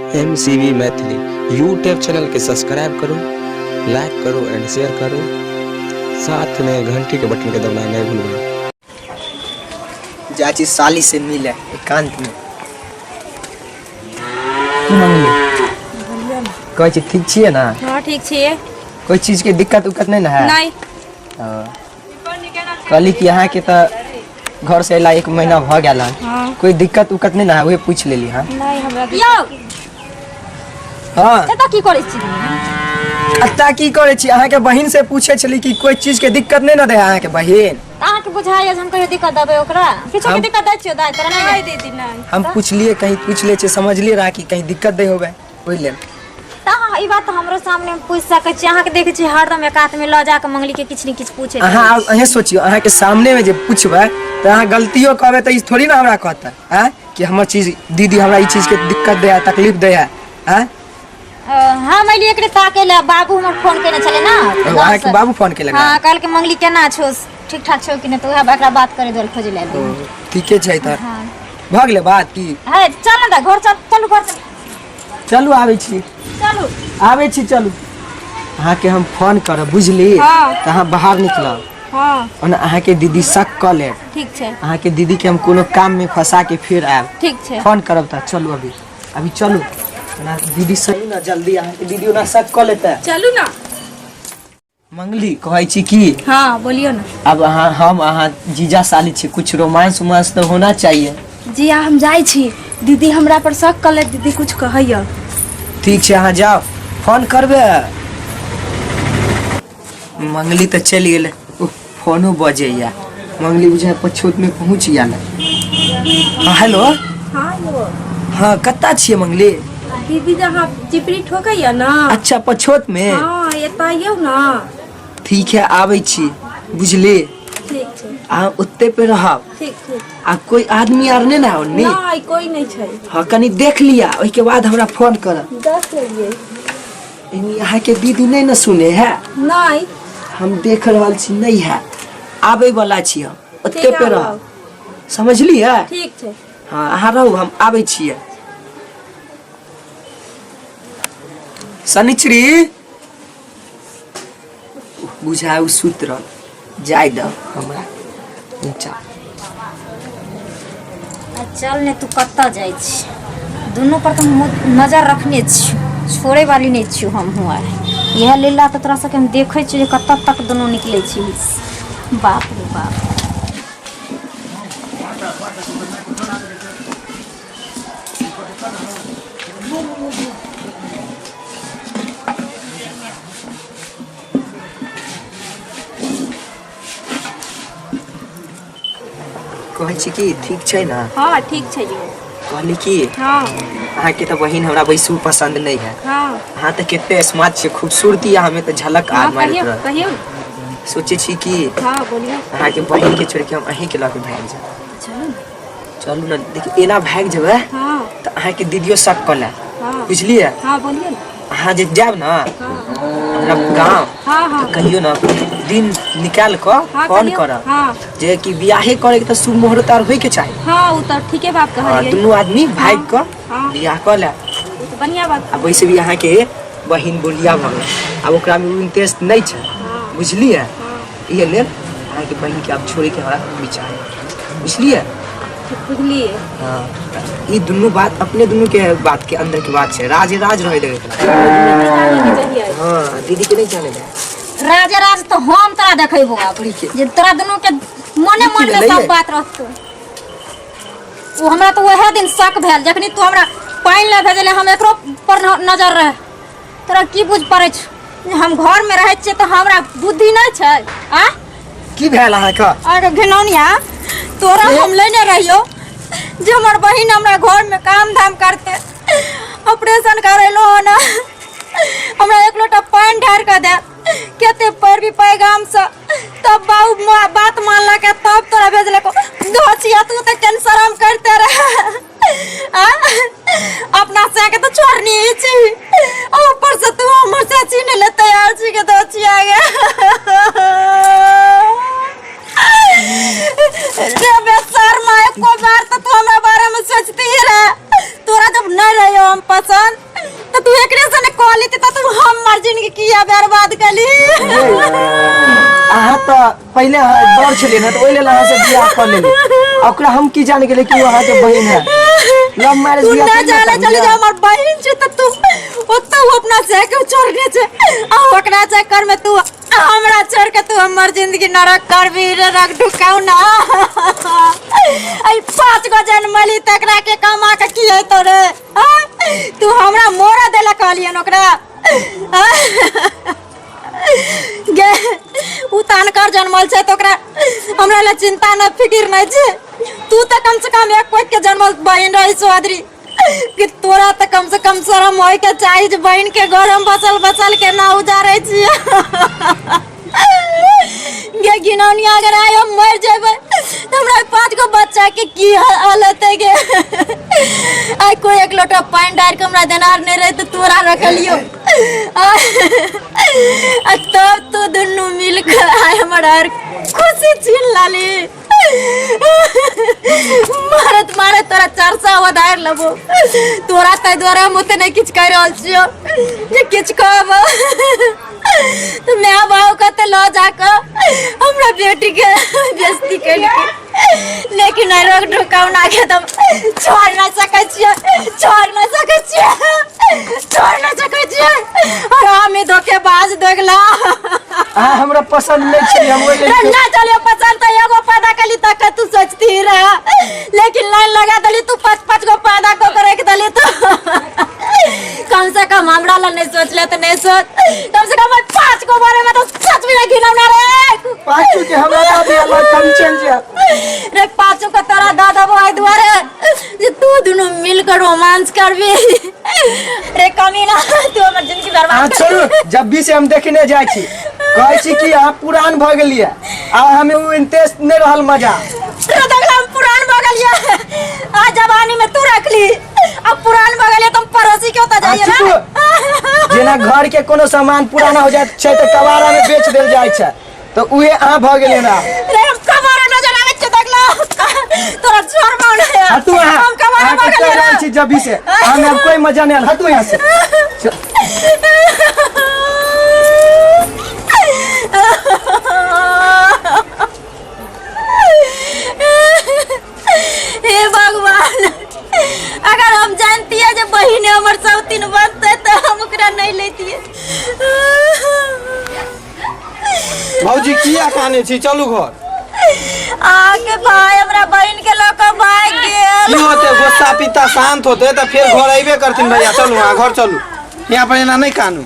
MCV Maithili YouTube channel के subscribe करो, like करो एंड शेयर करो, साथ में घंटी के बटन के दबाना नहीं भूलना। चाची साली से मिले एकांत में कोई चीज ठीक छिए ना? हाँ ठीक छिए। कोई चीज के दिक्कत उक्कत नहीं ना है? नहीं। कल की यहाँ के तो घर से अला 1 महीना भ गया। हाँ। कोई दिक्कत उक्कत नहीं ना है? वही पूछ लेली। हाँ नहीं हमरा यो हाँ एता की करे छी? अत्ता की करे छी? अहाँ के बहिन से पूछे छली कि कोई चीज के दिक्कत नहीं ना दे अहाँ के बहिन? अहाँ के बुझाय हम कहियो दिक्कत दबे ओकरा? किछो के दिक्कत दै छियो दाय तोरा नहीं दीदी नहीं। हम पूछलिए कहीं पूछ ले छे समझलिए रहा कि कहीं दिक्कत दे होबे ओइ ले। ता ई बात तो हमरो सामने पूछ सकै छी। अहाँ के देखे छी हरदम एक हाथ में ल जा के मंगली के किछ न किछ पूछे। अहाँ अहे सोचियो अहाँ के सामने में जे पूछबे त अहाँ गलतियो कहबे त ई थोड़ी ना हमरा कहता हैं कि हमर चीज दीदी हमरा ई चीज के दिक्कत दे है तकलीफ दे है। हैं हां मैं लिए एकरे ताके ले बाबू हमर फोन केने छले ना। अहाँ के बाबू फोन केलक? हां कल के मंगली केना छो ठीक ठाक छो कि न तो वह एकरा बात करे दोल खोज ले। ठीके छै त हां भ गेले बात की? है चल ना घर चल चलू घर चलू आबै छी। चलू आबै छी चलू। अहाँ के हम फोन करब बुझली? हाँ। त अहाँ बाहर निकलब। हां ओना अहाँ के दीदी शक क ले। ठीक छै। अहाँ के दीदी के हम कोनो काम में फंसा के फिर आएब। ठीक छै। फोन करब त चलू अभी अभी चलू ना दीदी सही ना जल्दी अहाँ के दीदी ना शक क लेते। चलू ना मंगली कहै छी की? हाँ बोलियो ना। अब हम अहाँ जीजा साली छी, कुछ रोमांस उमांस तो होना चाहिए। जी हम जाई छी, दीदी हमरा पर शक कर ले, दीदी कुछ कहैया। ठीक छै अहाँ जाओ फोन करबे। मंगली तो चली गेले। फोनो बजेया मंगली बुझे पछोत में पहुंच गेल। हाँ हेलो। हाँ यो हाँ कत्ता छिए मंगली? दीदी जहाँ चिपरी ठोकैया ना। अच्छा पछोत में? हाँ एताइयो ना। ठीक है आबै छी बुझली? ठीक छै। आ ओते पे रहब। ठीक ठीक। आ कोई आदमी आर नहीं ना ओन्नी? नहीं कोई नहीं छै। हाँ कनी देख लिया ओई के बाद हमरा फोन करब। देख लेलिए। इनी यहाँ के दीदी नहीं ना सुने है? नहीं हम देख रहल छी नहीं है आबै वाला छी हम ओते पे रहब समझली है? ठीक छै। हाँ अहाँ रहू हम आबै छियै। शनिचरी बुझाउ सूत्र जाय द हमरा नीचा। चल ने तू कत्ता जाई छी? दोनों पर तो नजर रखने छी, छोड़े वाली नहीं छी हम हुआ। यह लीला तो तोरा सबके हम देखे छी कत्ता तक दोनों निकले छी। बाप रे बाप। कहै छी कि ठीक छै ना? हाँ ठीक छै जी। कहली कि हाँ अहाँ के तो बहिन हमरा वैसू पसंद नहीं है। हाँ अहाँ तो कितने स्मार्ट छे, खूबसूरती हमें तो झलक हाँ आज मारत कहियो रह। कहियो। सोचे छी कि हाँ बोलिए। अहाँ के बहिन के छोड़ के हम अहीं के लाके भाग जाए। चलू चलू ना देखिए एना भाग जेबे हाँ तो अहाँ के दीदियो शक कर ले हाँ बुझलिए? हाँ बोलिए ना। अहाँ जे जाब ना हाँ हमरा गाँव हाँ हाँ कहियो ना दिन निकाल कर हाँ फोन कहियो। करब हाँ जे कि बियाहे करे के तो शुभ मुहूर्त आर होय के चाही। हाँ वो तो ठीके बात कहलिए। दुनू आदमी भाग कर हाँ बियाह कर ले। वो तो बढ़िया बात। आ वैसे भी अहाँ के बहिन बोलिया भगल अब ओकरा में इंटरेस्ट नहीं छै हाँ बुझलिए? हाँ ये ले अहाँ के बहिन के आप छोड़े के हमरा विचार बुझलिए? बुझलिए। हाँ ये दोनों बात अपने दोनों के बात के अंदर की बात है। राज राज रहे देवे। हाँ दीदी के नहीं जाने दे। राजा राज तो हम तोरा देखेबो अब जे तोरा दोनों के मने मन में सब बात रहतो। वो हमरा तो वह दिन शक भेल जखनी तू हमरा पानी ले भेजले हम एकरो पर नजर रहे। तोरा की बुझ पड़े छ हम घर में रहे छ तो हमरा बुद्धि नहीं छै। आ की भेल अहाँ का? अरे घिनौनिया तोरा हम लेने रहियो जे हमर बहिन हमरा घर में काम धाम करते ऑपरेशन करेलो ना हमरा 1 लोटा पानी ढार के दे केते पर भी पैगाम से तब बाबू बात मानला के तब तोरा भेजले को दोचिया तू तो केन शर्म करते रहे। अपना से के तो छोड़नी छी ऊपर से तू हमर से छीने ले तैयार छी के दोचिया गया। रे बेशर्मा को बार तो तू हमरा बारे में सोचती ही रहे। तोरा जब नहीं रहियो हम पसंद तो तू एकरे से न कह लेती तो तू हमर जिंदगी किया बर्बाद कली। अहाँ तो पहले बड़ छलिए ना तो ओइ लेल अहाँ से बियाह कर लेली। ओकरा हम की जान गेले कि वो अहाँ के बहिन है। लव मैरिज तू बियाह ना कइले जाने त चली बियाह। जा हमर बहिन छ त तू ओत्तो अपना से के छोड़ने छ आ ओकरा चक्कर में तू हमरा छोड़ के तू हमर जिंदगी नरक करबी रे रख ढुकाऊ ना। आई 5 गो जन्मली तकरा के कमा के की है तोरे तू हमरा मोरा देला कहलियन ओकरा गे उतान कर जन्मल छै तो ओकरा हमरा ला चिंता न फिकिर नहीं छै। तू तो कम से कम एक कोई के जन्मल बहन रही चौधरी कि तोरा तो कम से कम शर्म होय के चाहिए जे बहन के घर हम बसल के ना उजारे छी। गे गिनौनिया अगर आय हम मर जेबै तो हमरा 5 गो बच्चा के की हालत है गे। आई कोई एक लोटा पानी डाल के हमरा देनार नहीं रहे तो तोरा रखलियो तब तो दोनों मिलकर आए हमारा खुशी छीन लाली। मारत मारत तोरा चर्चा वधार लबो तोरा तै द्वारा मुते नहीं किछ कर रहल छियो जे किछ कहब तो मैं बाऊ कते लो जाकर हमरा बेटी के बेइज्जती कैल के लेकिन रोक ढुकाऊ ना के तुम छोड़ ना सकै छियै और हम ही धोखेबाज दोगला। अहाँ हमरा पसंद नहीं छली। हम ओइ लेल ना चलिए पसंद तो एगो पैदा कली तक तू सोचती रहा लेकिन लाइन लगा दली तू 5 गो पैदा को कर रख दली तो कम से कम हमरा ला नहीं सोच ले तो नहीं सोच कम से कम 5 को बारे में तो सच में नहीं गिनौना रे। 5 के हमरा दादी अल्लाह कम चेंज रे 5 को तोरा दादा भाई द्वारे जे तू दोनों मिलकर रोमांस करबी रे कमीना तू हमर जिंदगी अहाँ बर्बाद छोड़ू। जब भी से हम देखने जाय छी कहै छी कि अहाँ पुरान भ गेलिए आ हमें वो इंटरेस्ट नहीं रहल मजा। तो देखला हम पुरान भ गेलिए आ जवानी में तू रखली अब पुरान भ गेलिए तुम पड़ोसी के होता जाइए ना। जेना घर के कोनो सामान पुराना हो जाय छै त कबाड़ा में बेच देल जाय छै तो उहे अहाँ भ गेलिए ना। रे हम कबाड़ा न जलावे छ देखला तोरा छोर माने हटू अहाँ हम कबाड़ा भ कह गेलिए रहल छी जब भी से हमें अब कोई मजा नहीं आल। हटू यहाँ से। हे भगवान अगर हम जानती है जब बहिने हमर सब 3 बनते तो हम ओकरा नहीं लेती। भौजी किया काने छी चलू घर। आके भाई हमरा बहन के लोग भाग गेल। की होते गुस्सा पिता शांत होते तो फिर घर अबे करथिन भैया। चलू घर चलू यहाँ पर एना नहीं कानू।